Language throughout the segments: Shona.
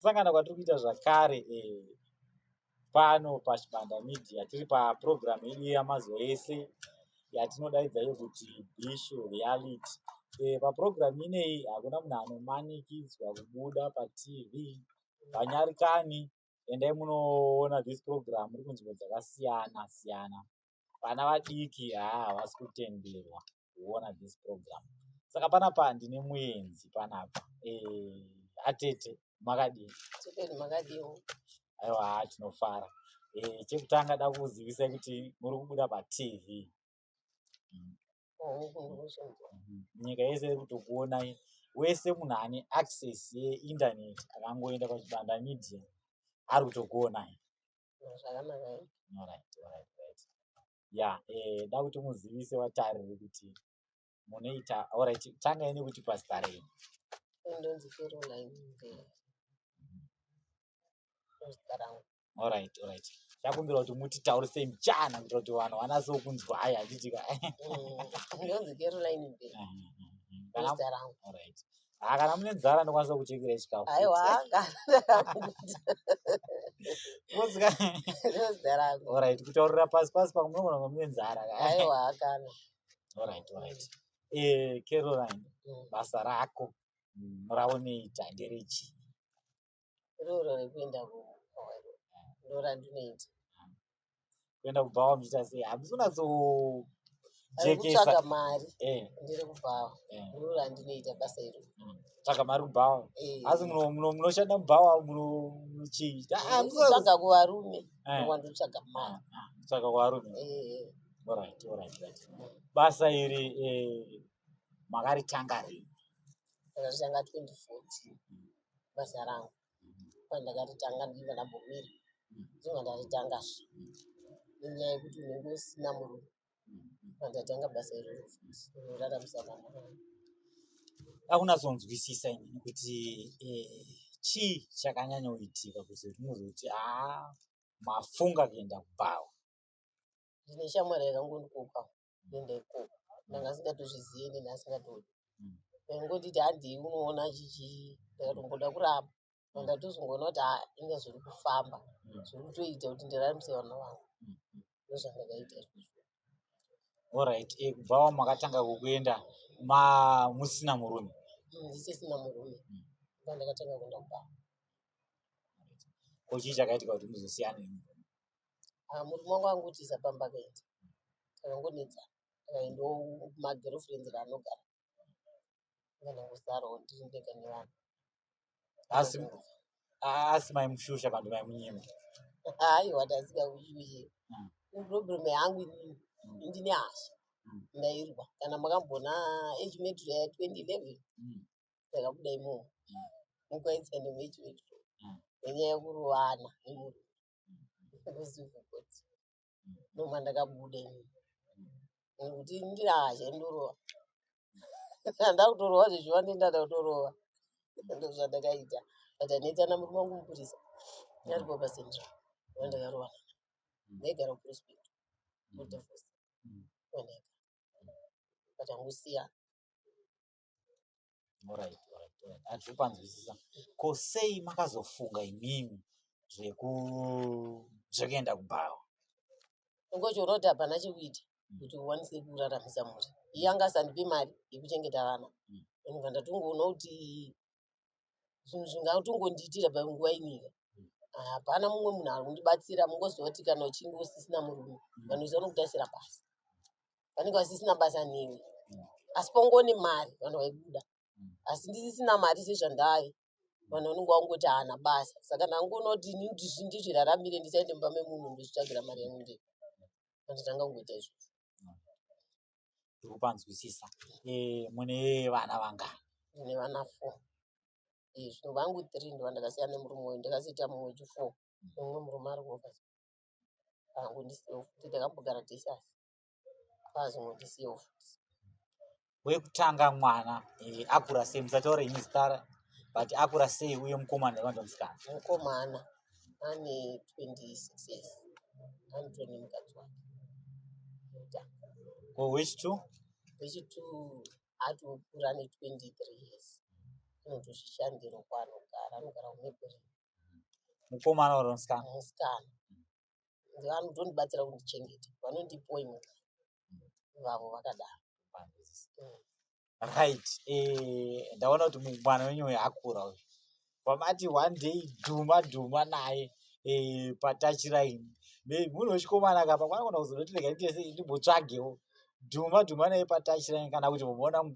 Sangana kwatiri kuita zvakare pano paChibanda Media tiri paprogram yedu yamazuva ese yatinodaidza kuti Bisho Reality. Paprogram ineyi hakuna munhu anomanikidzwa kubuda paTV panyari kani. Endai munoona this program iri kunzvimbo dzakasiyana siyana. Vana vadiki havasi kutenderwa kuona this program. Saka panapa ndine muenzi panapa. Atete makadini? Makadini. Aiwa tinofara. Chekutanga da kuzivisa kuti muri kubuda paTV. Nyika yese iri kutokuonai. Wese munhu ane access yeinternet akangoenda paChibanda Media ari kutokuonai. Alright. Yeah, da kuti muzivise vatariri kuti munoita. Alright, tanga ine kuti pastor rei. Ndonzi Caroline Mvera. Alright. Chakumbira kuti mutitaurise mchana kuitira kuti vanhu vanase kunzwai achitika. Ndonzi Caroline Mvera. Alright. Kana mune nzara ndokwanisa kuchekera chikafu. Aiwa. Alright, kutaurira pasi pamunogona mune nzara. Aiwa kana. Alright. Caroline, basa rako muraoneita nderechi? Roro rekuenda ndora ndinoita. Kuenda kubhawa muchiita sei? Hamisi kunatso kutsvaga mari. Ndiri kubhawa. Roro handinoita basa iro. Tsvaga mari kubhawa. Asi munoshanda mubhawa munochiita. Kutsvaga kuvarume. Wandotsvaga mari. Kutsvaga kuvarume. Alright. Basa iri makaritanga rini? Ndakatanga 2014. Basa rangu. Pandakaritanga ndinga ndambomira. Ndinga ndaritanga nenyaya yekuti unenge usina murume. Pandatanga basa iroro rinoraramisa vana vangu. Akunatsonzwisisa ini kuti chii chakanyanya kuitika kuti munozoti mafunga kuenda kubhawa? Ndine shamwari yakangondikopa kuenda ikoko. Ndanga singatozvizivi ende ndasingatodi. Ndangonditi handii unoona chichi ndakatomboda kurapa. Ndatozongoona kuti inga zviri kufamba. Zviri kutoita kuti ndiraramise vana vangu. Ndozvandakaita izvozvo. Alright, kubhawa makatanga kuenda musina murume? Ndisisina murume. Ndakatanga kuenda kubhawa. Chii chakaitika kuti muzosiyana nemurume? Murume wangu angotisa pamba akaenda. Akangonetsa. Akaendawo kumagirlfriends raanogara. Ndangosarawo ndiri ndega nevana. Asi maimushusha kana maimunyima? Aiwa, ndasingakushushe. Problem yangu inini ndine hasha. Ndairwa. Kana makambona age metro ya 2011 ndakabuda imomo. Mukaitsa neage metro. Nenyaya yekurovana nemurume. Ndozivhukoti. Ndomwe ndakabuda inini. Nekuti ndine hasha ndorova. Ndanda kutorova zvezviwa ndenda kutorova. Ndozvandakaita. Ndanetsana murume wangu mupurisa. Ndaripo paCentral. Ndakarovana. Ndaigara kuProspect. Kudivorce. Ndeka. Patangosiyana. Alright. Handiri kupanzwisisa. Ko sei makazofunga imimi zvekuenda kubhawa? Ngochiona kuti hapana chekuita kuti uwanise kuraramisa mhuri. Iye anga asandipe mari yekuchengeta vana. Ndobva ndatongoona kuti zvinhu zvingatongondiitira panguva inyika. Hapana mumwe munhu ari kundibatsira. Mungozoti kana uchinge usisina murume vanoziva nokutarisira basa. Vanenge vasisina basa newe. Asi pongone mari vanhu vaibuda. Asi ndisisina mari sezvandave vanhu vanenge vangoti haana basa. Saka ndangoona kuti inini ndizviraramire ndisaende mumba memunhu ndozvitsvagira mari yangu ndega. Ndotanga kungoita izvozvo. Ndiri kupanzwisisa. Mune vana vangani? Ndine vana 4. Zvino vangu 3 ndovandakasiyana nemurume uyu. Ndakasiita mumwe wechi4. Mumwe murume ari kuofasi. Angondisiyawo futi. Takambogara Texas. Pazongondisiyawo futi. Wekutanga mwana akura sei? Musataura ini zita, but akura sei uye mukomana kana musikana? Mukomana ane 26 years. Antoni mukadzi wake. Ko wechi2? Wechi2 atokura ane 23 years. anotozvishandira kwaanogara, anogara kumepuri mukomana uri musikana. musikana. Vanotondibatsira kundichengeta, vanondipoa imwe vavo vakadaro. Right. Ndaona kuti mwana wenyu akura uyu. Pamati one day dhuma naye patachiraini. Munhu wechikomana kapa kwanogona kuzoti rega ndimbotsvagewo dhuma naye patachiraini kana kuti muona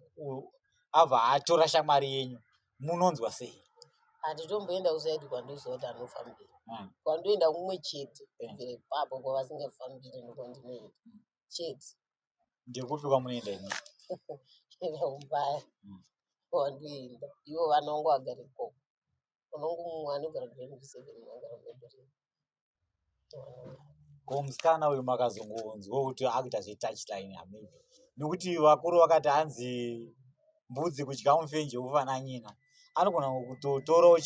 abva atora shamwari yenyu. Munonzwa sei? Handitomboenda kusaidi kwandozoti anofambira. Kwandoenda kumwe chete kubvira ipapo kwavasingafambiri ndokwandinoenda chete. Ndekupi kwamunoenda imi? Enda kumbaya kwandoenda. Ivo vana vangu vagara ikoko. Unongo mumwe anogara kuremuseveni agara kuremuseveni. Ko musikana uyu makazongonzwa kuti akuita zvetouchline hamene. Nokuti vakuru vakati hanzi mbudzi kudya mufenje ufananyina. Anogona kutotorawo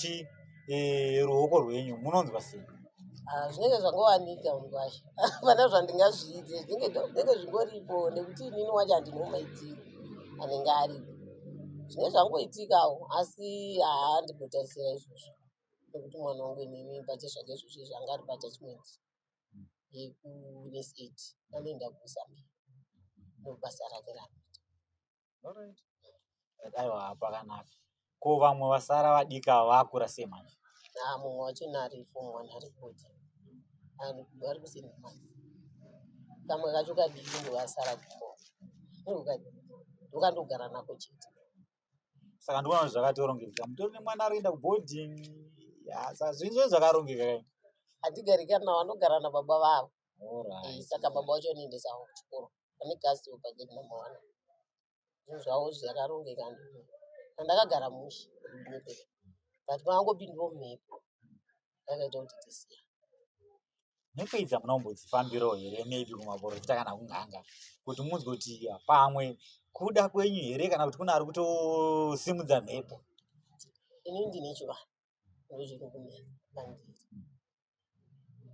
ruoko rwenyu. Munonzwa sei? Zvinenge zvangowanika mugwasha. Pana zvandingazviite zvinenge zvingoripo nekuti inini wacho handinomaitiri anenge aripo. Zvinenge zvangoitikawo asi handimbotarisira izvozvo. Nekuti mwana wangu inini bate zvake izvozvo zvanga ari paatachment yekuNS8 anoenda kuZambia ndobasa rake ranoita. Alright. Aiwa pakanaka. Ko vamwe vasara vadika vakura sei manje? Mumwe wacho ari form 1 ari kuti ari kusenda mali. Kamwe kacho kadiki ndovasara kumo. Ndokandogara nako chete. Saka ndinoona kuti zvakatorongeka. Mutori nemwana arikuenda kuboarding. Saka zvinhu zvakarongeka. Handigarika navo, vanogara nababa vavo. Alright. Saka baba vacho anoendesa avo kuchikoro. Vane gasi pagedhi namba 1. Zvinhu zvavo zvakarongeka. Handakagara mushe but mangopindawo mumhepo yakaita kuti tisiya. Mhepo idzi munombodzifambirawo here maybe kumaporofita kana kunganga kuti munzwe kuti pamwe kuda kwenyu here kana kuti kuna ari kutosimudza mhepo? Ini ndine chivanhu ndochiri kumhepo mandiri.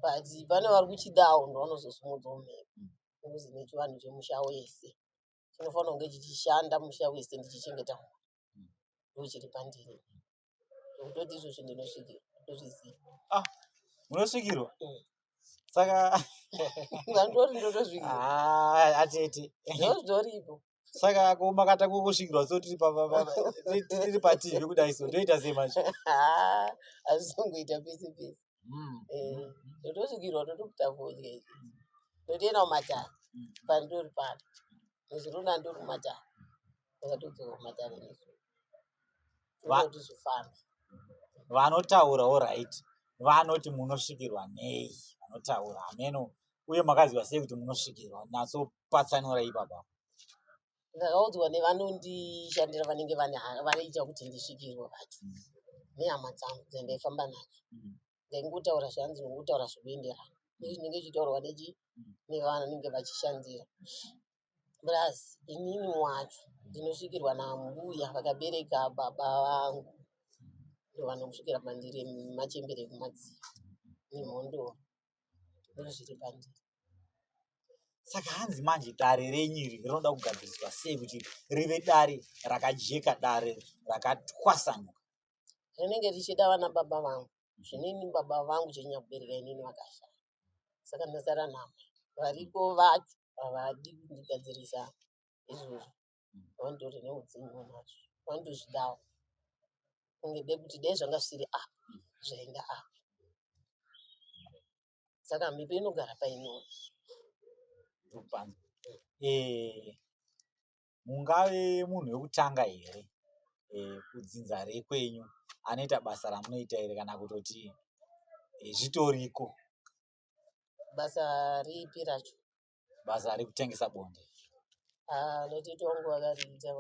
But pane vari kuchidawo ndovanozosimudzawo mhepo. Nokuti ndine chivanhu chemusha wese. Chinofanira kunge chichishanda musha wese ndichichengeta mwana. Ndochiri pandiri. Ndoti izvozvo ndinosvikirwa. Ndozviziva. Munosvikirwa? Saka ngandori ndotosvikirwa. atete. Ndozvoripo. Saka komakata kusvikirwa so tiri pativi kudai so ndoita sei manje? Hazvizongoita pese pese. Ndotosvikirwa ndotokuta fodya izvi. Ndotoenda kumatare. Pandori pano. Nezvirona ndori kumatare. Ndakatodzoka kumatare nezvo. Ndoti zvifambe. Vanotaura alright. Vanoti munosvikirwa nei? Vanotaura ameno uye makaziva sei kuti munosvikirwa? Natsopatsanura ipapa. Ndakaudzwa nevanondishandira vanenge vanoita kuti ndisvikirwe vacho. Nehama dzangu dzandaifamba nadzo. Ndaingotaura zvanzi nongotaura zvinoenderana. Nezvinenge zvichitaurwa nevanenge vachishandira. Plus inini wacho ndinosvikirwa nambuya vakabereka baba vangu. Ndovanosvikira pandiri machembere kumadziro nemhondoro. Ndozviri pandiri. Saka hanzi manje dare renyiri rinoda kugadziriswa sei kuti rive dare rakajeka, dare rakatwasanuka? Rinenge richida vana baba vangu. Zvinini baba vangu chenyanya kubereka inini vakashaya. Saka ndasara navo. Variko vacho havadi kundigadzirisa izvozvo. Vandori neudzingu nazvo. Vandozvidawo. Kungede kuti dai zvanga zvisiri zvaenda apa. Saka mhepo inogara painoni. Mungave munhu wekutanga here kudzinza rekwenyu anoita basa ramunoita here kana kutoti zvitoriko? Basa ripi racho? Basa rekutengesa bonde. Notete wangu vakariita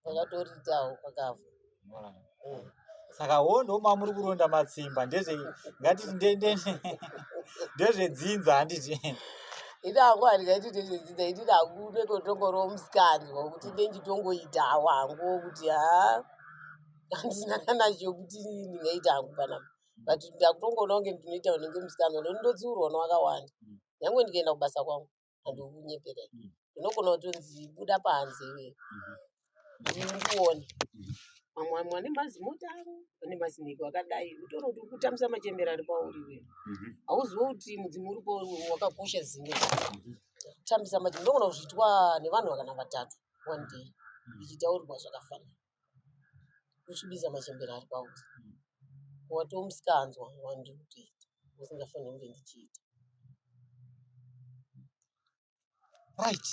vakatoritawo kwakafa. Saka ndo mamuri kuronda matsimba ndezvedzinza handiti. Ida hangu handingaiti ndezvedzinza, iti ndakune kotongorowo musikanzwa kuti ndenditongoita wangu kuti handisina kana chokuti ndingaita hangu panapa. But ndakutongoona kunge ndinoita unenge musikanzwa ndondodziurwa newakawanda. Nyangwe ndikaenda kubasa kwangu handikunyepera. Ndinogona kutonzi buda panze ndikuone. mamwe ane mazimota avo ane maziniki wakadai utori kuti kutamisa machembera ari pauri wewe hauzivo kuti mudzimu uripo wakakosha zinge tambisa machembera ndogona kuzviitwa nevanhu vakana vatatu one day ichitaurirwa zvakafanana kusvibisa machembera ari pauri watomusikanzwa wandiri kutoita usingafaniri kunge ndichiita. Right,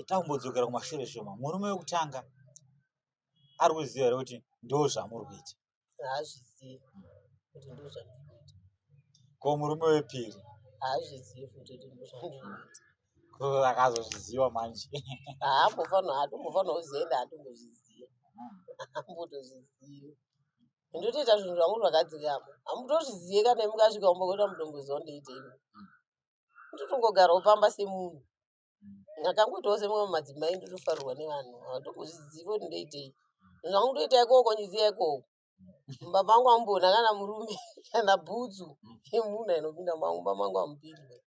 tambodzokera kumashure shoma. Murume wekutanga ari kuziva here kuti ndo zvamuri kuita? Haazvizivi kuti ndo zvandiri kuita. Ko murume wepiri? Haazvizivi futi kuti ndo zvandiri kuita. Ko akazozviziva manje? Hatombofanira kuzoenda atombozviziva. Hambotozvizivi. Ndotoita zvinhu zvangu zvakadzikama. Hamutozvizive kana mukasvika umbokuita mutomboziva ndoitei. Ndotongogarawo pamba semunhu. Ndakangoitawo semumwe madzimai ndotofarirwa nevanhu. Hatombozvizivi kuti ndoitei. Zvangu ndoita ikoko nyiziya ikoko. Baba vangu amboona kana murume kana bhutsu yemunhu inopinda mumba mangu amupindi.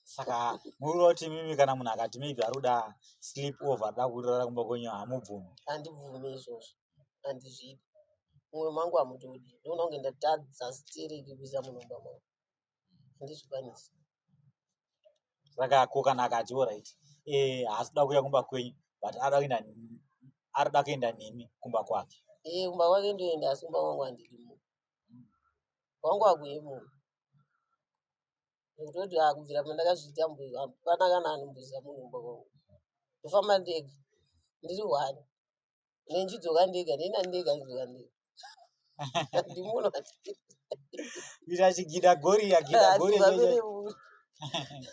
Saka muri kuti mimi kana munhu akati maybe ari kuda sleep over ada kurara kumba kwenyu hamubvumi? Handibvumi izvozvo. Handizvidi. Mumwe mangu hamutodi. Ndinoona kunge ndatadza sitereki kuisa munhu mumba mangu. Handizvikwanisi. Saka ko kana akati alright, haasi kuda kuuya kumba kwenyu but arida kuenda nemi kumba kwake. Kumba kwake ndoenda asi kumba kwangu handidi munhu. Kwangu hakuuye munhu. Ndototi kubvira pandakazviita hapana kana anomboisa munhu kumba kwangu. Ndofamba ndega. Ndiri hwani. Nendidzoka ndega. Ndenda ndega ndidzoka ndega. Ndimunhu Kuita chigida goriya gida goriya.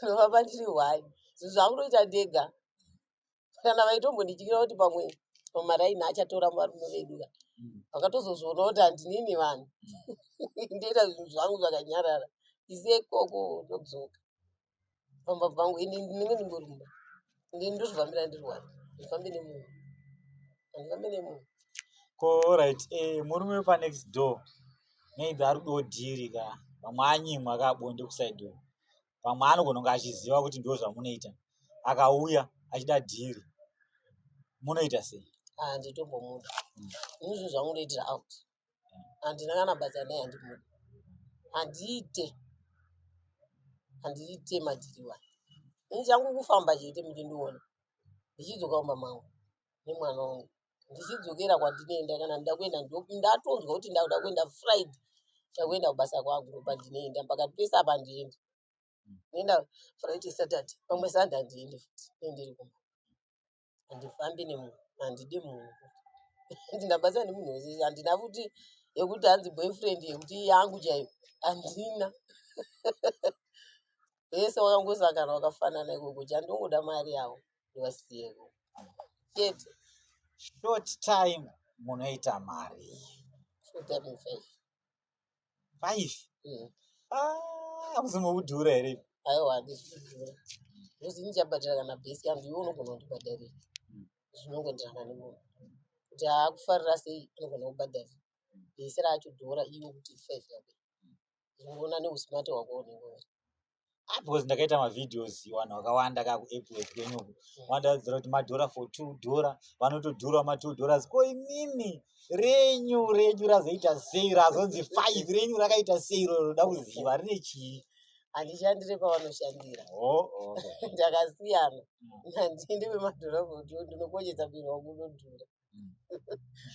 Ndofamba ndiri hwani. Zvinhu zvangu ndoita ndega. Kana vaitombondityira kuti pamwe pamaraini achatora varume vedu ka. Vakatozozviona kuti handinini vanhu. Ndoita zvinhu zvangu zvakanyarara. Isiye ikoko ndodzoka. Pamba pangu ndinenge ndingorumba. Ndozvifambira ndiri hwani. Ndifambe nemunhu. Handifambe nemunhu. Ko alright, murume wepa next door maybe ari kudawo dhiri ka. Pamwe anyimwa akabonde kuside door. Pamwe anogona kunge achiziva kuti ndo zvamunoita. Akauya achida dhiri. Munoita sei? Handitombomuda. Zvinhu zvangu ndoitira out. Handina kana basa naye handimuda. Handiite madhiriwa. Ndichangu kufamba chete muchindiona. Ndichidzoka kumba mangu nemwana wangu. Ndichidzokera kwandinoenda kana ndida kuenda ndatonzwa kuti ndakuda kuenda Friday. Ndakuenda kubasa kwangu ndopa ndinoenda pakati pese apa ndiendi. Ndoenda Friday Saturday. Pamwe Sunday handiendi futi. Ndiri kumba. Handifambi nemunhu. Handidi munhu. Ndinabasa nemunhu wese. Handina futi yekuti hanzi boyfriend yekuti yangu chaiyo. Handina. Vese wakangosangana wakafanana ikoko. Chandongoda mari yavo. Ndivasiyeko. Chete. Short time munoita mari. Short time 5. 5? Muzimudhura here? Aiwa handisi kudhura. Uzi ndichabhadhara kana bhesi yangu iwe unogona kundibhadharira. Zvinongoenderana nemunhu. Kuti haakufarira sei anogona kubhadharira. Bhesi racho dhora iwe kuti 5 yako. Zvinoona neusmart hwako unenge. Because ndakaita mavideos vanhu vakawanda kuapp kwenyuku. Vandadzidzira kuti madhora for $2 vanotodhura ma$2. Ko imimi renyu razoita sei razonzi 5 renyu rakaita sei roda kuziva rine chii? Handishandire pavanoshandira. Okay. Ndakasiyana. Handiendi kwemadhora for $2 ndinokoshesa bhiro wangu unodhura.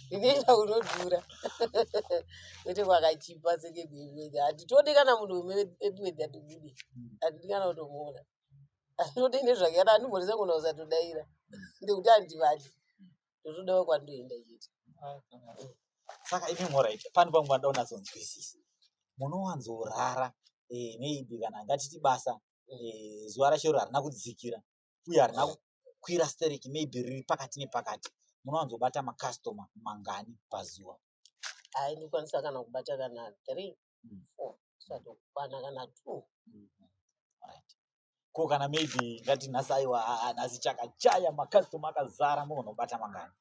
Ndinoenda kunodhura. Kwete kwakachipa senge bhiro. Handitodi kana munhu wepwedhi atibudi. Handidi kana kutomuona. Handinoti nezvakana handimborese kuna usatodaira. Ndekuti handivadi. Ndotodawo kwandoenda chete. Saka imi alright. Pano pangu vanoda kunatsonzwisisa. Munowanzorara maybe kana ngatiti basa zuva rachero harina kudzikira uye harina kukwira stereki maybe riri pakati nepakati. Munowanzobata makastoma mangani pazuva? Ndikwanisa kana kubata kana 3, 4. Satokwana kana 2. Alright. Ko kana maybe ngati nhasi aiwa nhasi chakachaya makastoma akazara munobata mangani?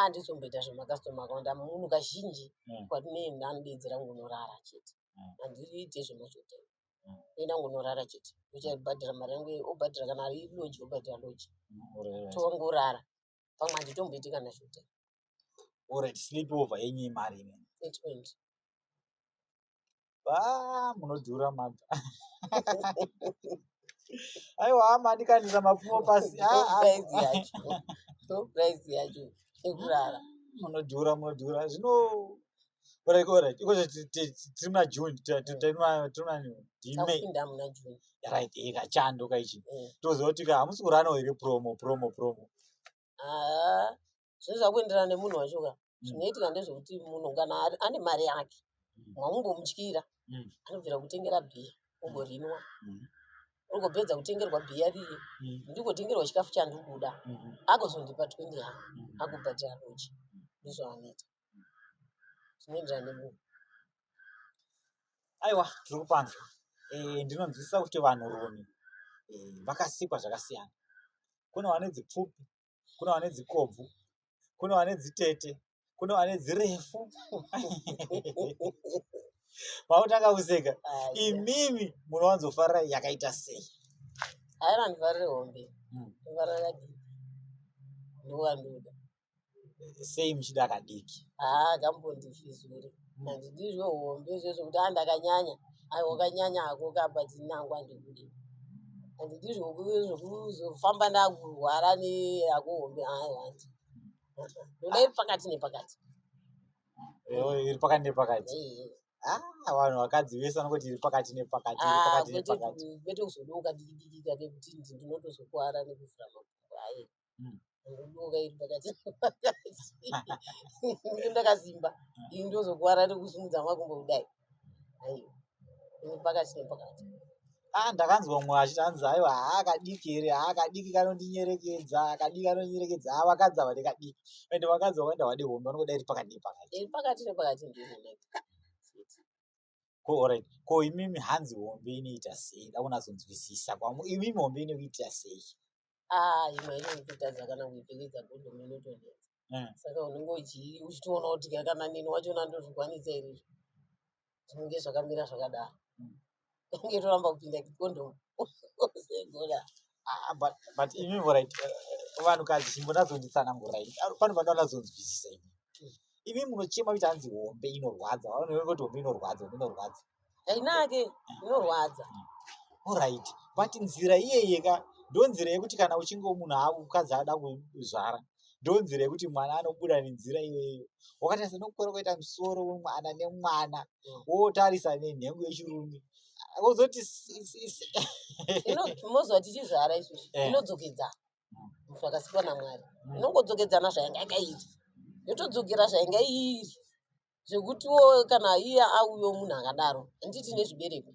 Ndizomboita zvemakastoma akawanda. Munhu kazhinji kwatinoenda anodedzera ngonorara chete. Handiriite zvemashotani. Enda ngonorara chete. Uchabhadhara mari yangu obhadhara kana ari loji obhadhara loji. Tongorara. Pamwe handitomboiti kana shotani. Alright, sleep over yenye mari imwe. 820. Munodhura madha. Aiwa mandikanisa mapfumo pasi. Price yacho. No price yacho. Ekurara. Munodhura. Zvino alright. Iko tiri muna June, tiri muna May. Tapinda muna June. Right, ikachando kaichi. Toziva kuti hamusi kurano here promo. Zvinoza kuenderana nemunhu wacho ka. Zvinoitika ndezvekuti munhu kana ane mari yake mwamumbomtyira anobvira kutengera bhiya umborinwa. Urikopedza kutengerwa bhiya riye ndikotengerwa chikafu chandikuda agozondipa 20 yako akubhadhira loji. Ndizvavanoita. Zvinoenderana nemunhu. Aiwa, tiri kupanzwa. Ndinonzwisisa kuti vanhurume vakasikwa zvakasiyana. Kuna vane dzipfupi, kuna vane dzikobvu, kuna vane dzitete, kuna vane dzirefu. Mautanga kuseka. Imimi munowanzofarira yakaita sei? Haina ndifarire hombe. Ndifarira kadiki. Ndowandoda. Sei muchida kadiki? Gambondifizure. Handidizvo hombe zvezvokuti andakanyanya. Wakanyanya hako kabati nangu andikudi. Handidizvo zvokuzofamba ndakurwara nehako hombe. Haiwandi. Ndoda iri pakati nepakati. Iri pakati nepakati. Vanhu vakadzi vese vanongoti iri pakati nepakati. Kwete kuzodoka diki kake kuti ndinotozokuwara nekufura makumbo. Hai. Ndodoka iri pakati nepakati. Ndakasimba. Ini ndozokuwara nekusimudza makumbo kudai. Aiwa. Iri pakati nepakati. Ndakanzwa mumwe achiti aiwa kadiki here, kadiki kanondinyerekedza, kadiki kanondinyerekedza. Vakadzi havade kadiki. Ende vakadzi vakaenda vade hombe vanongoda iri pakati nepakati. Iri pakati nepakati ndizvonaka. Alright. Ko imimi hanzi hombe inoita sei? Ndakunazonzwisisa kwangu. Imimi hombe inoita sei? Imwe inototadza kana kuipfekedza kondomu inotonetsa. Saka unenge uchitoona kuti kana nini wachona ndozvikwanisa iri. Zvinenge zvakamira zvakadaro. Ngetoramba kupinda kondomu. But imimi alright. Vanhukadzi chimbonazonditsanangura. Pane pandonazonzwisisa imi. Imi munochema kuti hanzi hombe inorwadza. Vanhu kuti hombe inorwadza. Ainake inorwadza. Alright. But nzira iyeyeka ndonzira yekuti kana uchinge munhu akukadzi ada kuzvara, ndonzira yekuti mwana anobuda nenzira iyoyo. Wakatarisa nokukura kwaita musoro wemwana nemwana wotarisa nenhengo yechirume. Wozoti mozwa tichizvara isusu inodzokedzana zvakasikwa naMwari. Inongodzokedzana zvainga yakaita. Yotodzokera zvainga iri. Zvekutiwo kana iye auyo munhu akadaro handiti nezvibereko.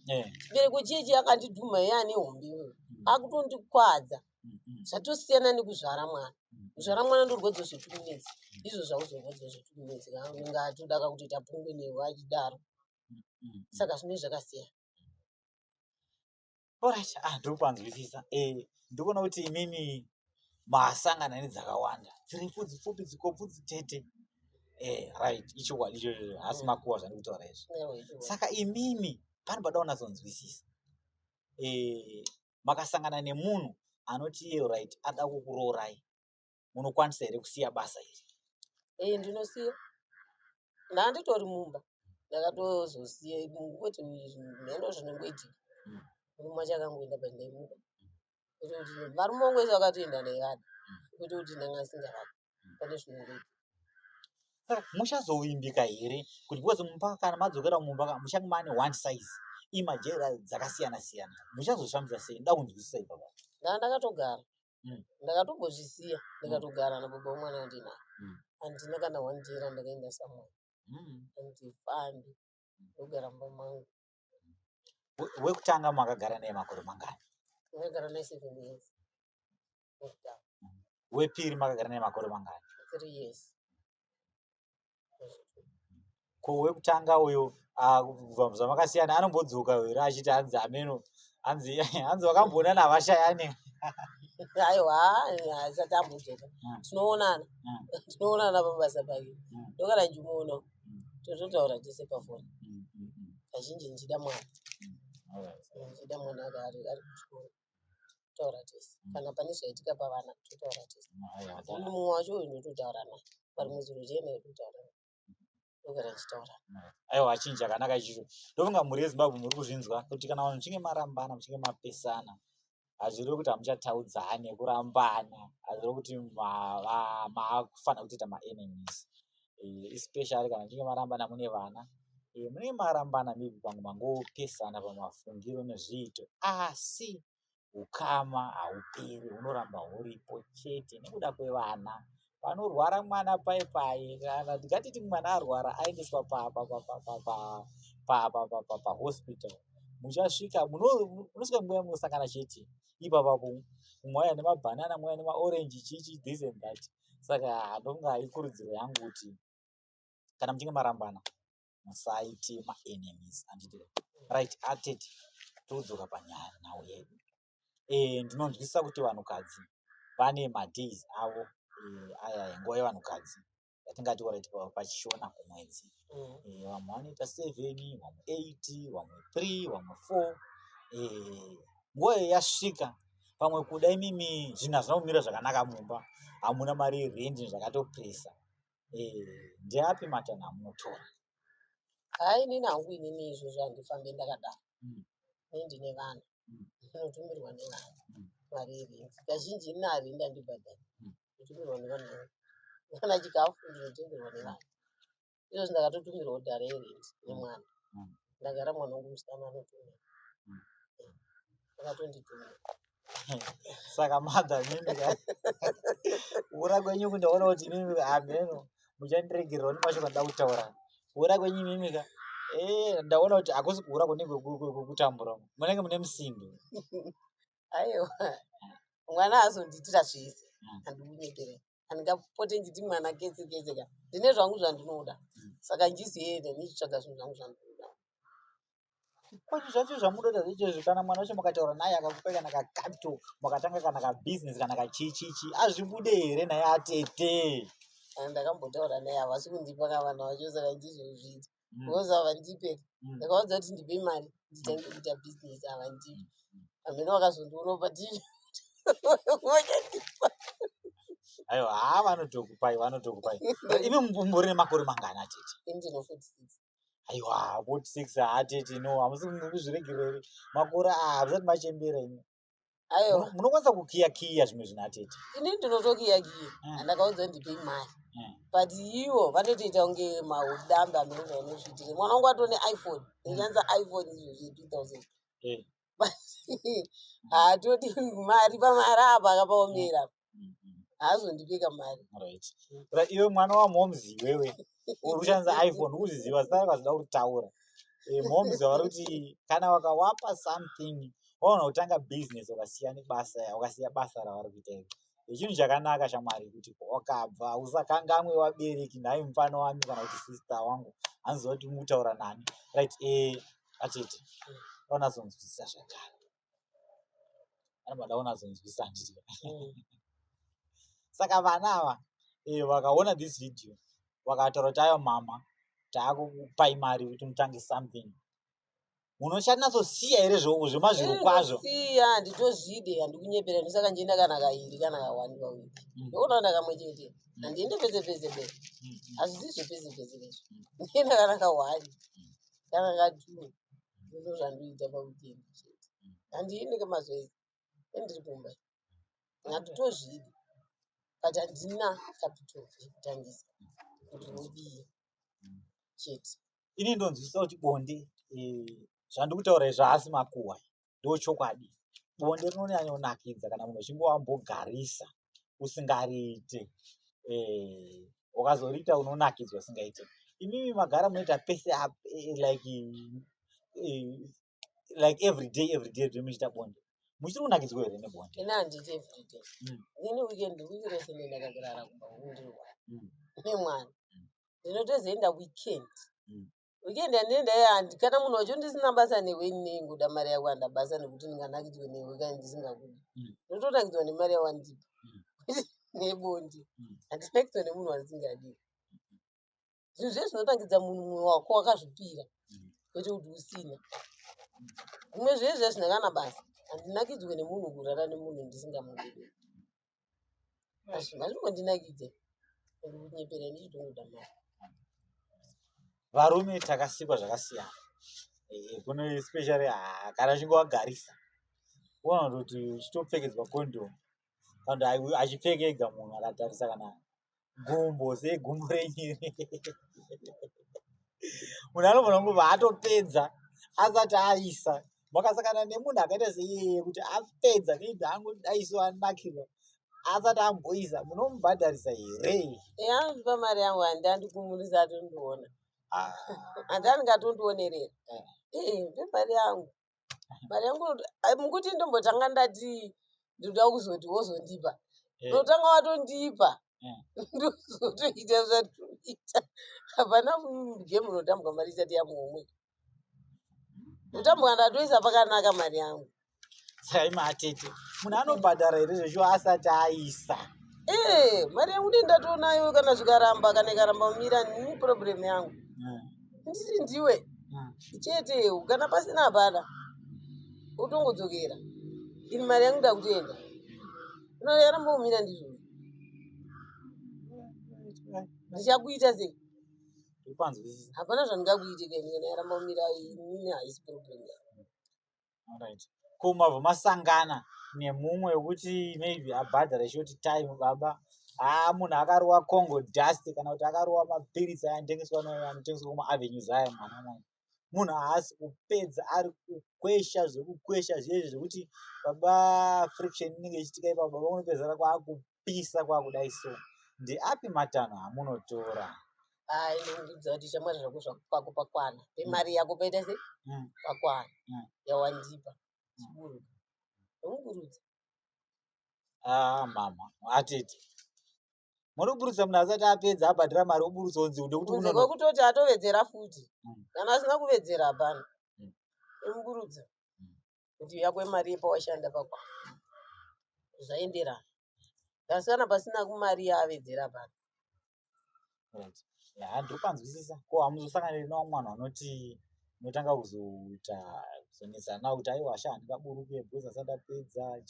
Chibereko chiye akandidhuma iye ane hombe iyoyo. Akutondikwadza. Zvatosiyana nekuzvara mwana. Kuzvara mwana ndorwedzo zvetuminetsi. Izvo zvauzorwedzo zvetuminetsi. Unenge atoda kuti tapungwe newe achidaro. Saka zvine zvakasiyana. Alright, ndikupanzwisisa. Ndikuona kuti imimi masangana nedzakawanda. Dzirefu, dzipfupi, dzikobvu, dzitete. Right, ichokwadi ichocho. Hasi makuwa zvandikutaura izvo. Saka imimi pane pada unazonzwisisa. Makasangana nemunhu anoti right ada kukurorai. Munokwanisa here kusiya basa iri? Ndinosiya. Ndanditori mumba. Ndakatozosiya kuti mhendo zvinongoitika. Murume achakangoenda pandaimuka. Kuti varume vangu vese vakatoenda ndaivada. Kuti ndanga ndisingavadi. Pane zvinongoitika. Muchazovimbika here kuti because mumba kana madzokera mumba muchange mane one size imajera dzakasiyana-siyana. Muchazoshamisa sei? Nda kunzwisisa ipapo. Ndakatogara. Ndakatombozvisiya. Ndakatogara nababa womwana wandinaye. Handina kana wandira ndakaenda samwe. Handifambi. Ndogara mumba mangu. Wekutanga makagara naye makore mangani? Ndakagara naye 7 years. Wepiri makagara naye makore mangani? 3 years. Ko wekutanga uyo kubva zvamakasiyana anombodzoka here achiti hanzi ameno hanzi wakamboona navashayani? Aiwa, asati ambodzoka. Tinoonana pabasa pake. Ndokana njimuona. Tototaura tese pafoni. Kazhinji nchida mwana. Nchida mwana ari kuchikoro. totaura tese kana pane zvaitika pavana totaura tese Aiwa, uri mumwe wacho uyu nototaura naye parimwe zuro chena yototaura naye ndogara ndichitaura aiwa chinhu chakanaka ichocho. Ndofunga mhuri yeZimbabwe muri kuzvinzwa kuti kana vanhu muchinge marambana muchinge mapesana hazvirevi kuti hamuchataudzane kurambana, hazvirevi kuti maakufanira kutoita maenemies, especially kana muchinge marambana mune vana. Munenge marambana maybe pamwe mangopesana pamafungiro nezviito, asi ukama hauperi, hunoramba huripo chete nekuda kwevana. Panorwara mwana pai kana tikatiti mwana arwara aendeswa pahospital, muchasvika munosvika nguva munosangana chete ipapapo, mumwe wauya nemabhanana, mumwe wauya nemaorenji, chichi this and that. Saka ndonga ikurudziro yangu kuti kana muchinge marambana musaite maenemies. Right, atete todzoka panyaya nhau yedu. Ndinonzwisisa kuti vanhukadzi vane madays avo, aya nguva yevanhukadzi yatingati already pachishona kumwedzi. Vamwe vanoita 7, vamwe 8, vamwe 3, vamwe 4. Nguva yasvika pamwe kuda imimi zvinhu hazvina kumira zvakanaka mumba, hamuna mari yerendi zvakatopresa. Ndeapi matanho amunotora? hai nini hangu inini izvozvo handifambe ndakadaro. Ini ndine vana ndinotumirwa nevana mari yerendi, kazhinji ina harendi handibhadhari, ndinotumirwa nevana. Kana chikafu ndinotengerwa nevana. Izvozvo ndakatotumirwa dhara yerendi nemwana. Ndagara mwana wangu musikana anotumira, akatonditumira. Saka madha mimi ura kwenyu kundaona kuti mimi ameno muchandiregerera nemashoko ndoda kutaura. Ura kwenyu mimika ndaona kuti hakusi kuura kunenge kutambura, munenge mune musindo. Aiwa, mwana azondiitira zvese, handikunyeperera. Handingapote nditi mwana kese ka, ndine zvangu zvandinoda, saka njizoenda ndichitsvaga zvinhu zvangu zvandinoda. Kwazvo zvacho zvamunoda zvichezvo, kana mwana wacho mukataura naye akakupa kana kacapital, mukatanga kana kabhizinesi kana kachichichi, azvibude here naye atete? Ndakambotaura naye havasi kundipa kavana vacho, saka ndizozviita. Because havandipe, ndakaudza kuti ndipe mari nditange kuita bhizinesi, havandipi. Hamene wakazondiona pativi Aiwa, vanotokupai. Imi mumbori nemakore mangana atete? ini ndino 46. Aiwa, 46 atete, no, hamusi kuzviregereri makore hamusati machembera imi. Aiwa, Munokwanisa kukiya zvimwe zvinhu atete? ini ndinotokiya-kiya, handakaudza ndipei mari. But ivo vanotoita kunge maudamba amene vanozviitire. Mwana wangu atone iPhone, ndichanza iPhone izvozvi 2000. Haatodi mari pamari apa akapaomera. Haazondipeka mari. Right. Iwe mwana wamhomzi iwewe, uri kushandisa iPhone uziziva zita rako hazvida kutaura. Mhomzi vari kuti kana wakawapa something, waona kutanga business wakasiya basa ravari kuita iri. Chinhu chakanaka shamwari kuti wakabva usakangamwe wabereki, nhai mufana wami kana kuti sister wangu, hanziva kuti mutaura nani. Right, atete unazonzwisisa zvakare, anombada unazonzwisisa handitika. Saka vana ava vakaona this video vakataura kuti aiwa mama taakupai mari kuti mutange something, munochanyatsosiya here zvemazviro kwazvo? Siya, handitozvide, handikunyepera, ndosaka ndienda kana kairi kana kawani pawiki. Ndokuona kamwe chete, handiende pese pese, hazvisizvo pese pese izvo. Ndienda kana kawani kana ka2, ndo zvandoita pawikendi chete. Handiendi kemazuva endiri kumba, handitozvide, but handina capital yekutangisa kuti ndidii chete. Ini ndonzwisisa kuti bonde zvandikutaura izvo haasi makuhwa, ndochokwadi. Bonde rinonyanya kunakidza kana munhu uchinge wambogarisa usingariite, ukazoriita unonakidzwa usingaite. Imimi magara munoita pese like every day muchiita bonde, muchiri kunakidzwa here nebonde? Ini handiti everyday. Ini wikendi rese ndakagara kumba kundirwara nemwana, ndinotozoenda weekend. Weekend handinenda, kana munhu wacho ndisina basa newe nenguda mari yako handabasa nekuti ndinganakidzwe newe kana ndisingakudi. Ndinotonakidzwa nemari yawandipa nebonde, handinakidzwa nemunhu wandisingadi. Zvinhu zvese zvinotangidza munhu wako wakazvipira, kwete kuti usina. Zvimwe zvese zvazvina kana basa. handinakidzwe nemunhu kurara nemunhu ndisingamudidi. Hazvingondinakidze kunyeperera ndichitongoda mari. Varume takasikwa zvakasiyana. Kuno especially kana uchingovagarisa unoona kuti uchitopfekedzwa kondomu kana achipfeka ega munhu akatarisa kana gumbo segumbo renyiri munhu anogona kungobva atopedza asati aisa. Makasakana nemunhu akaita seiyeye kuti apedza maybe angodaiso anakirwa asati amboisa munomubhadharisa here? Andipa mari yangu handandikumurusa atondiona. Handandingatondionerera. Mpe mari yangu. Mari yangu mukuti ndombotanga ndati ndoda kuzoti wozondipa. Ndotanga watondipa. Ndozotoita zvatoita. Hapana gemu notambwa mari isati yamuhomwe. Ndotambwa ndatoisa pakanaka mari yangu. Saka imi atete munhu anobhadhara here zvesho asati aisa? Mari yangu ndatonayo kana zvikaramba kana ikaramba kumira ni problem yangu. Ndiri ndiwe. Chete kana pasina hapana. Utongodzokera. Ini mari yangu ndakutoenda. Unoramba kumira ndizvo. Ndichakuita sei? Ndikwanzwisisa. Hapana zvandingakuite kana yaramba kumira ini haisi problem yangu. Alright. Ko mabva masangana nemumwe wekuti maybe abhadhara short time baba munhu akarowa Congo dust kana kuti akarowa mapirisi anotengeswa kumaavenues aya mwana munhu haasi kupedza ari kukwesha zvekukwesha zvizvi zvekuti baba friction inenge ichiitika ipapo baba unopedzera kwaakupisa kwakudai so. Ndeapi matanho amunotora? Ndinokuudza kuti chamwari zvako kwako pakwana. Mari yako paita sei? Pakwana. Yawandipa. Chiburuka. Ndomuburudza. Mama atete muri kuburutsa munhu asati apedza abhadhira mari oburutsa onzi ndekuti kunze kwekutoti atovedzera futi. Kana asina kuvedzera hapana. Ndomuburudza. Kuti yako mari yapawashanda pakwana. Zvaenderana. Asi kana pasina kumari yaavedzera hapana. Ndiripanzwisisa. Ko hamuzosangana nawo mwana anoti unotanga kuzonetsana nawo kuti aiwa sha handingaburuke bhuza asati apedza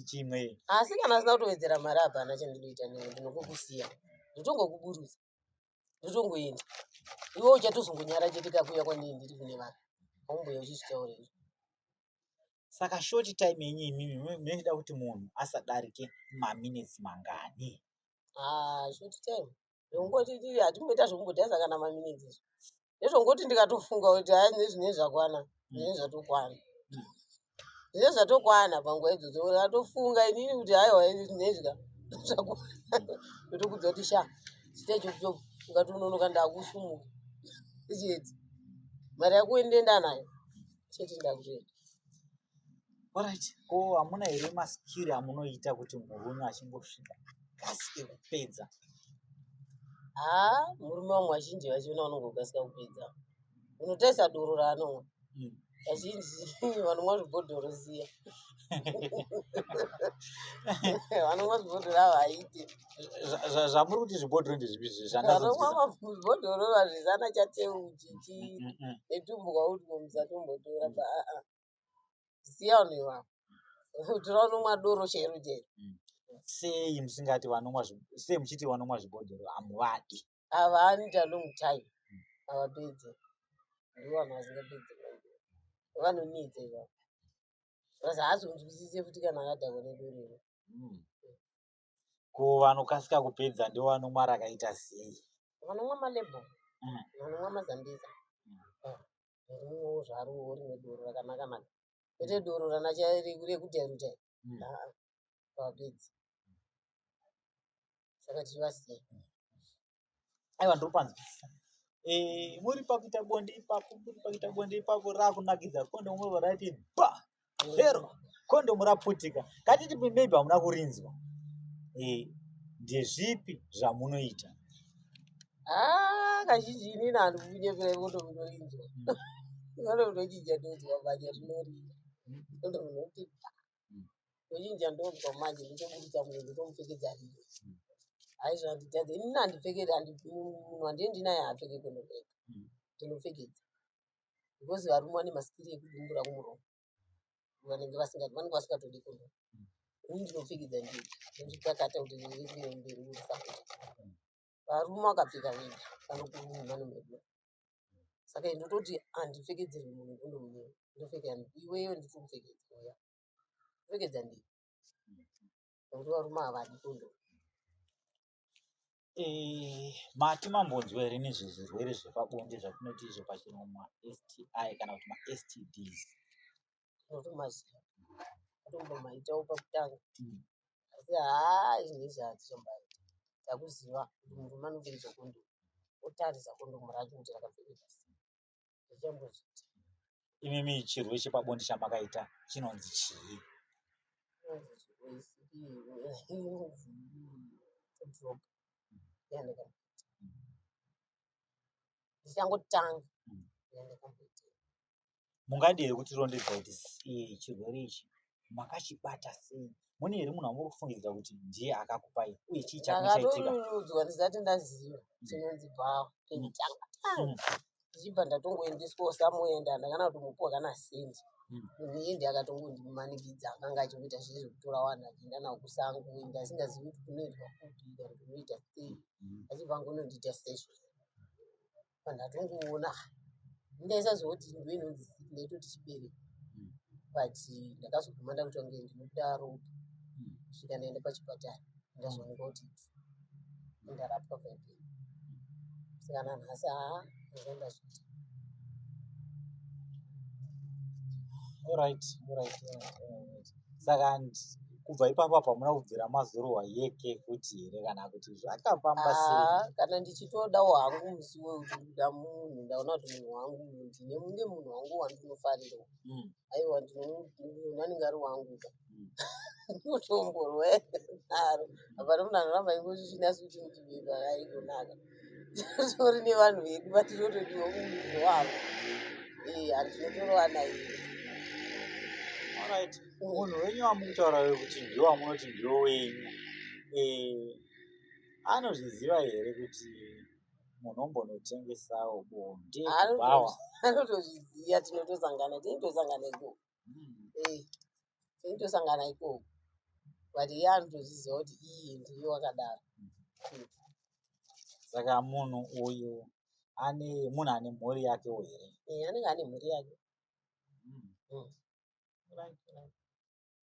chimwe. Asi kana asina kutovedzera mari hapana chandinoita newe ndinokukusiya. Ndotongokuburutsa. Ndotongoenda. Iwe uchatozongonyara chete kakuya kwandiri ndiri kune vanhu. Haumboya uchizvitaura izvo. Saka short time yenyu imimi munoda kuti munhu asadarike maminutes mangani? Short time. Ndongoti tiri hatimboita zvokumbodhasa kana maminutes. Ndezvongoti ndikatofunga kuti nezvine zvakwana. Zvine zvatokwana. Zvine zvatokwana panguva idzodzo. Ndatofunga inini kuti haiwa zvine zvakwana. Ndotokudza kuti sha. Chite chokuchopu. Ungatononoka ndakusumuka. Chete. Mari yako ndenda nayo. Chete ndakutoenda. Alright. Ko hamuna here maskiri amunoita kuti murume achimbosvika kasike kupedza? Murume wamwe wazhinji vachiona unongokasika kupedza. Unotaisa doro raanomwa. Vazhinji vanomwa zvibhodhoro ziya. Vanomwa zvibhodhoro havaiti. Zvamuri kuti zvibhodhoro ndezvipi vanomwa zvibhodhoro vazvisana chateu chichi netumbu kwauti musatombotora. Ziya unoiwavo. Tora unomwa doro chero chero. Sei musingati vanomwa sei muchiti vanomwa zvibhodhoro hamuvadi? Havanoita long time. Havapedzi. Ndivo vanhu vasingapedzi. Vanonidza ivavo. Basi haazonzwisise futi kana akadhakwa nedorero. Ko vanokasika kupedza ndivo vanomwa rakaita sei? Vanomwa malebo. Vanomwa mazambeza. Rimwewo zvaro rimwe doro rakanaka. Kwete doro rekudhairutai. Havapedzi. Saka tivasiya. Aiwa ndiripanzwisisa. Muri pakuita bonde ipapo rakunakidza kondomu varati hero kondomu raputika. Katiti maybe hamuna kurinzwa. Ndezvipi zvamunoita? Kazhinji inini handikunyepera kondomu inorinzwa. Kondomu inochinja ndodzwa manje rinorinda. Kondomu inoti nochinja ndodzwa manje ndotoburutsa munhu ndotomupfekedza rinda. Haizvo handitadza. Inini handipfekedza munhu handendinaye haapfeke kondomu ega. Ndinopfekedza. Because varume vane masikiri ekudumbura kumuromo. vanenge vasingatodi kondom. Ini ndinopfekedzwa ndini nekuti takata kuti ndiri kuenda mberi urisakuti varume vakapfeka vega vanokunyima nomedua. Saka ndototi handipfekedzerwi munhu kondom neni ndopfeka iwewe ndiri kupfekedzwa uya kupfekedza ndini nekuti varume havadi kondom. Mati mambonzwa here nezvezvirwere zvepabonde zvatinoti izvo pachirungu STI kana kuti maSTDs? Ndinotomaziva atombomaitawo pakutanga asi izvezvi hatichombaita. Takuziva kuti murume anopfekedzwa kondom otarisa kondomu racho kuti rakapfekedzwa sei. Ndichambozviti imimi chirwere chepabonde chamakaita chinonzi chii? ndichangotanga yandakamboita. Mungadii kutirondedza kuti chirwere ichi makachibata sei? Mune here munhu amuri kufungidzira kuti ndiye akakupai uye chii chakanachaitika? Ndakatonyunyudzwa ndisati ndaziva chinonzi bhawa ndechitanga ndichibva ndatongoendeswa samoenda ndakana kuti mupu wakana sendi muindi akatongondimanikidza akanga achingoita zviri zvekutora vanhu achienda navo kusango ndasingazivi kuti kunoitwa kupi kana kunoita sei achibva ngonondiita sezvo pandatongoona ndaisazoti ndoinonzi ndaitoti chibereko but ndakazoguma ndakuita kunge ndinobuda ropa kusvika ndaenda pachipatara ndazoonekwa kuti ndarapwa paiperi. Saka nanhasi ndazvandazviita. Alright. Saka kubva ipapo pamuna kubvira mazorowa yeke kuti here kana kuti zvakafamba sei? Kana ndichitodawo hangu musi wekuti ndoda munhu ndaona kuti munhu wangu ndine munhu wangu wandinofarira. Aiwa ndinoona anenge ari wangu ndinotomborwa naro hapana munhu anoramba ingozvisvina kuti muchibhedha aikonaka tori nevanhu vedu vatinotodiwa munhu wavo handinotorova naye. Alright. Munhu wenyu wamukutaura kuti ndiwo wamunoti ndiwo wenyu anozviziva here kuti munombonotengesawo bonde kubhawa? Anotozviziva, tinotosangana ikoko. Tinotosangana ikoko but iye anotozviziva kuti iye ndiye wakadaro. Saka munhu uyu munhu ane mhuri yakewo here? Anenge ane mhuri yake.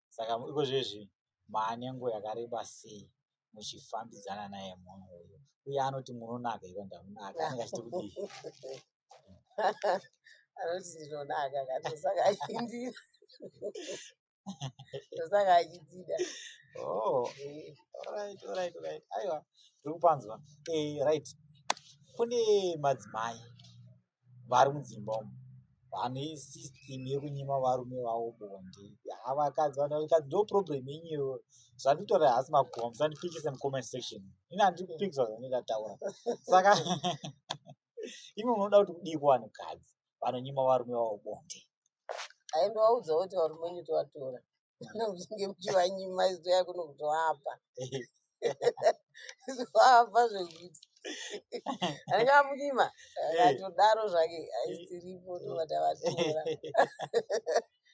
Saka ikozvezvi maane nguva yakareba sei muchifambidzana naye munhu uyu? Uye anoti munonaka iwe ndamunaka, anenge achiti kudii? Anoti ndinonaka katosaka achindira tosaka achidzida. Alright. Aiwa, ndiri kupanzwa. Right. Kune madzimai vari mudzimba umu vane system yekunyima varume vavo bonde. Vakadzi ndo problem yenyu. Zvanditaura hasi makugoma, musandipikisa mucomment section. Ini handiri kupikisa zvandingataura. Saka imi munoda kuti kudii kuvanhukadzi vanonyima varume vavo bonde? Aindovaudza kuti varume wenyu tovatora kana muchinge muchivanyima izoya kuno kutovapa vapa zvekuti anenge amunyima akatodaro zvake aisiripo tovatavatora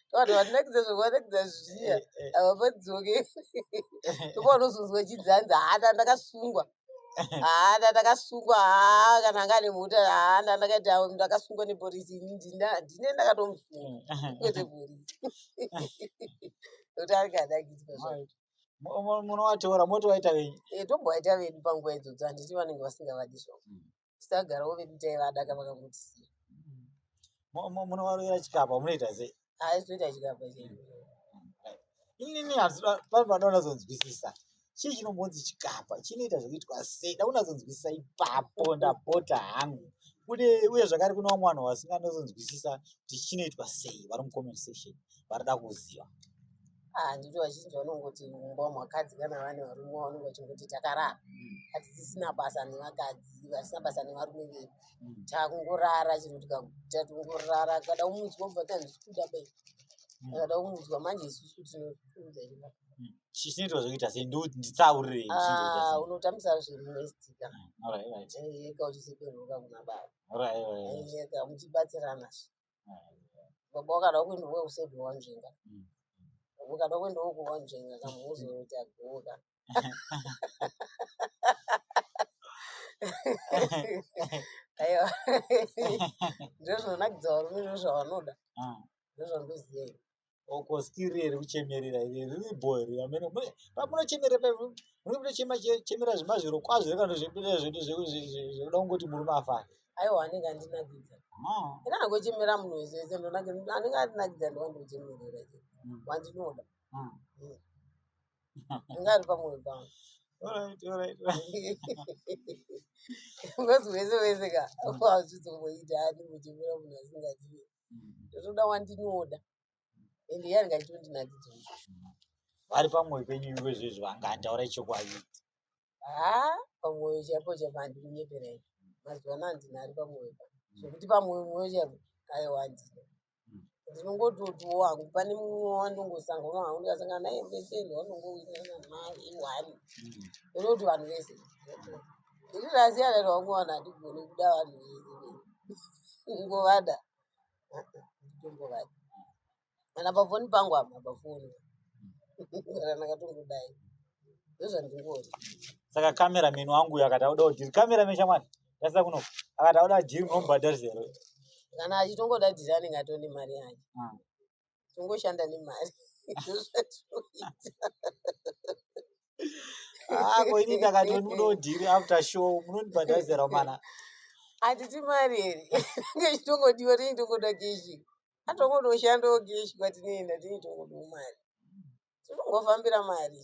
tovatovanekidza zvekuvanekidza zviya ava padzoke topaunozonzwa chidzanza ndakasungwa ndakasungwa kana anga ane mhota ndakaita ndakasungwa nepolisi ndine ndakatomusunga kwete polisi kuti aringadakiswa munovatora motovaita venyu? Tombovaita vedu panguva idzodzo handiti vanenge vasingavadi zvavo tisagarawo vedu taivadaka vakangotisiya. Munovarovera chikapa munoita sei? Toita chikapa chedu. Inini vanhu unazonzwisisa chii chinombonzi chikapa chinoita zvekuitwa sei? Daunazonzwisisa ipapo ndapota hangu. Uye zvakare kuna vamwe vanhu vasinganazonzwisisa kuti chinoitwa sei vari mucomment section varida kuziva. Handiti vazhinji vanongoti mumba mwakadzi kana vane varume vanenge vachingoti takarara hatisisina basa nevakadzi vasina basa nevarume vedu takungorara chero tikaguta tongorara kada umudzwa ubva tanzvikuda bei kada umudzwa manje isusu tinoudza chii chinoitwa zvekuita sei? Nditsaurire unotambisa zvedomestika eka uchiseperuka kuna baba eka muchibatsirana baba wakada kuenderwa usedwe wanzvenga ukada kuendawo kuwanzvenga kamuzo kuti agoka aiwa ndozvinonakidza varume ndozvavanoda ndozvandoziya okoskiri iri kuchemerera iri riri bhori amene pamunochemerera munochemera zvimazviro kwazvo kana zvipinda zvedu zvekuda kungoti murume afana aiwa anenge andinakidza ina ngochemera munhu wese wese anenge andinakidza ndowandochemerera wandinoda ingari pamwoyo pangu ngozi wese wese ka wazvizomboita ani muchemera munhu asingazivi ndotoda wandinoda ende iye angachitondinakidza ari pamwoyo penyu iwe zvezvo angandaura chokwadi pamwoyo chapo chapo handikunyepera mazuva ano handina ari pamwoyo zvokuti pamwoyo mwoyo chapo aiwa handina ndinongototiwo hangu pane mumwe wandongosangana hangu ndikasangana naye mbeseni wanongowirirana naye iwani ndokuti vanhu vese iri rasiyana nevanguwana handigoni kuda vanhu vese ngovada nditomgovada kana pafoni pangu hama pafoni kana ndakatongodai ndozvandingori saka kamera menu wangu akati auda kudhiri kamera meshamwani yasa kuno akati auda dhiri unombhadharisira kana achitongoda dhiri anenge atone mari yake tongoshanda nemari koini ndakati unoda dhiri after show munondibhadharisira mana handiti mari here ngechitongodiwa tinitongoda keshi atongodoshandawo keshi kwatinoenda tinitongodawo mari tinongofambira mari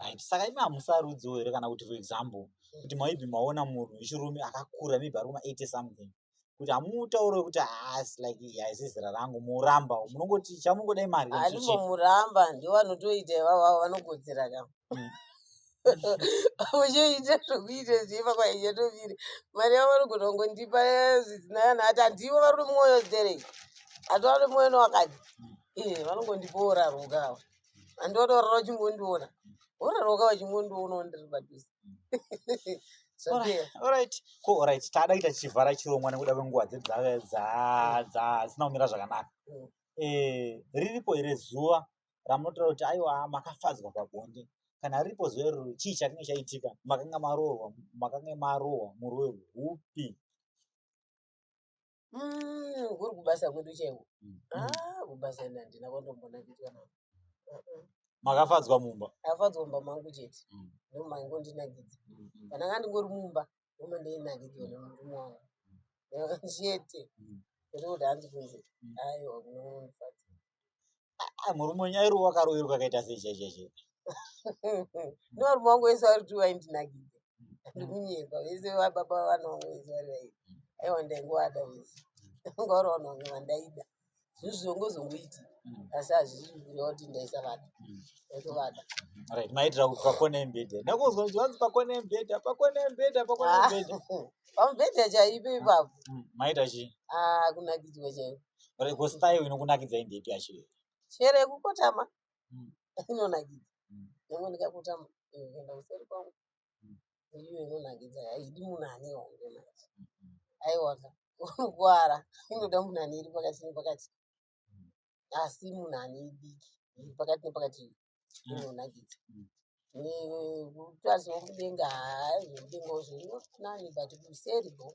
right saka imi hamusarudzi here kana kuti for example kuti maibhi maona munhu wechirume akakura maybe ari kuma 80 something kuti hamutaure kuti like haisi zera rangu muramba munongoti chamungodai mari handimomuramba ndovanotoita ivavo vanokodzera kam uchiita zvokuita zviva kwaichatoviri mari yavo vanogona kungondipa zvizinayana ati handivo vari mumwoyo dzerei hati vari mwoyo nowakadzi vanongondipa uraroka ava handiwada uraro vachingondiona uraroka vachingondiona ndiri padhuze alright ko alright tada kuita tichivhara chirongwa nekuda kwenguva dzedu dzasina kumira zvakanaka riripo here zuva ramunotaura kuti aiwa makafadzwa pabonde kana riripo zuva iroro chii chakange chaitika makanga marohwa murohwe hupi kuri kubasa kwedu chaiko kubasa ina handina kwandombonakidwa nao makafadzwa mumba afadzwa mumba mangu chete ndomaingondinakidza kana nga ndingori mumba ndoma ndeinakidwa nemurume wangu chete kuti handikunze aiwa kunonifadza murume wenyu airowa wakaroverwa akaita sechecheche novarume wangu vese vari kuti vaindinakidza ndikunyepa vese vababa vana vangu vese vari vaidi aiwa ndaingovada vese ngavari vanhu vange vandaida zvizvizongozongoiti asi hazvisi kureva kuti ndaisa vada ndaitovada right maitira kuti pakona embedha ndakuzwa kuti vanzi pakona embedha pamubhedha chaipo ipapo maita chii kunakidzwa chaipo kositayo inokunakidzai ndepi yacho shere yekukotama inonakidza nyangwe ndikakotama kuenda kuseri kwangu iyo inonakidza haidi munhu ane honge manje aiwaka unokuwara inoda munhu ane iri pakati nepakati asi munhu ane idiki iri pakati nepakati inonakidza nekutwasiwo mudenga zvemudengawo zvinonani but kuseripo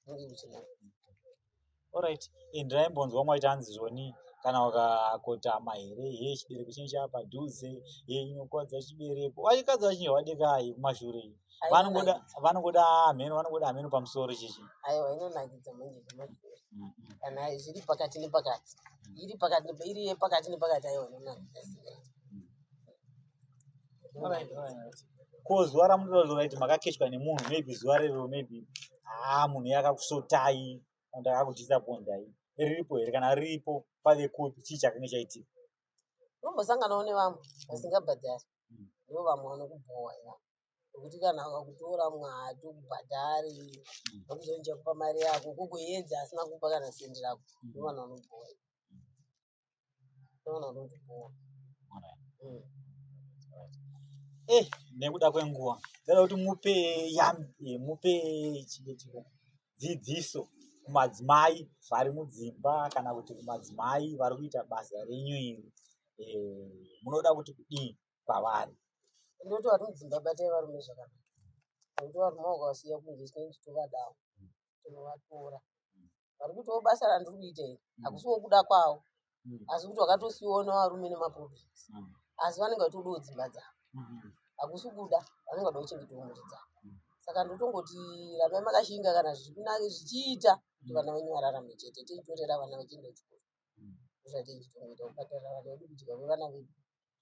unge uchinakidza alright ndaimbonzwa mwaiti hanzi zvoni kana wakakotama here chibereko chinhu chapadhuze inokwadza chibereko vachikadzi vachinge vadekai kumashure vanongoda mheno pamusoro chichi aiwa inonakidza manje kumashure kana zviri pakati nepakati iri yepakati nepakati aiwa inonakidza ko zuva ramunoda right makakechwa nemunhu maybe zuva rero maybe munhu yakakusotai kana akakudisapondai riripo here kana riripo pave kupi chii chakange chaitika unombosanganawo nevamwe vasingabhadhari ndo vamwe vanokubhowa nokuti kana akakutora mwati kubhadhari vakuzonja kupa mari yako kukuedza asina kupa kana sendi rako ndo vanhu vanobhowa vanotibhowa nekuda kwenguva ndada kuti mupe dzidziso kumadzimai vari mudzimba kana kuti kumadzimai vari kuita basa renyu iri munoda kuti kudii kwavari? Ndoti vari muZimbabwe tei varume zvakanaka. Nokuti varume vakasiya kunze tinenge tovadawo, tinovatora. Vari kuitawo basa randiri kuita iri, hakusiwo kuda kwavo, asi kuti vakatosiyiwawo navarume nemaproblems. Asi vanenge vachitodawo dzimba dzavo. Hakusi kuda, vanenge vada kuchengetawo mhuri dzavo. Saka ndotongoti ramai makashinga kana zvichiita kuti vana venyu vararame chete, tichitorera vana vachienda kuchikoro. Ndozvatichitongoita kubhadharira vana vedu kudya kwevana vedu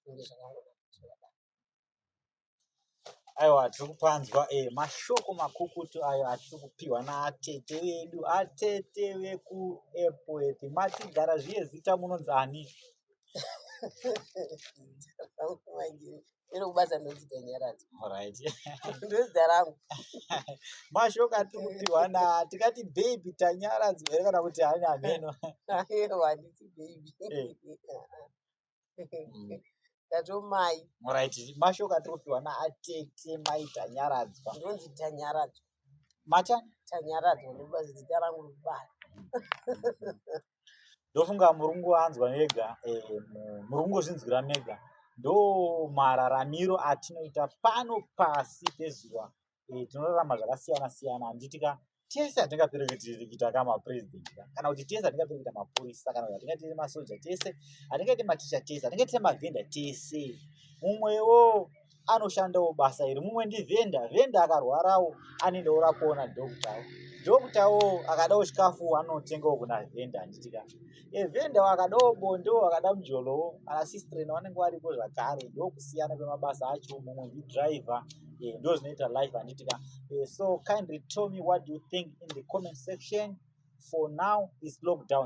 zvinenge zvakangodaro. Aiwa, tiri kupanzwa mashoko makukutu ayo atiri kupiwa naatete vedu, atete vekuEpworth. Matigara zviye zita munonzi ani? Kubasa ndozita Nyaradzi. Alright. Ndozita rangu. Mashoko atiri kupiwa tikati baby taNyaradzi here kana kuti hani ameno? Aiwa, handiti baby. Tatomai. Alright, mashoko atiri kupiwa naatete mai taNyaradzwa. Ndonzi taNyaradzwa. Machani? taNyaradzwa ndobasa zita rangu rokubara. Ndofunga murungu anzwa mega, murungu zvinzwira mega. Ndo mararamiro atinoita pano pasi pezuva. Tinorarama zvakasiyana siyana. Handitika tese hatingaperi kuita kama president, kana kuti tese hatingaperi kuita mapurisa, kana kuti hatingaite masoja tese, hatingaite maticha tese, hatingaite mavhenda tese. Mumwewo anoshandawo basa iri, mumwe ndivhenda, vhenda akarwarawo anoendawo rakuona dhokutawo, dhokutawo akadawo chikafu anotengawo kuna vhenda. Handitika vhenda akadawo bondo, akada mujolowo, kana sistreni vanenge varipo zvakare. Ndokusiyana kwemabasa acho. Mumwe ndidriver, ndo zvinoita life. Handitika so kindly tell me what do you think in the comment section. For now, it's lockdown.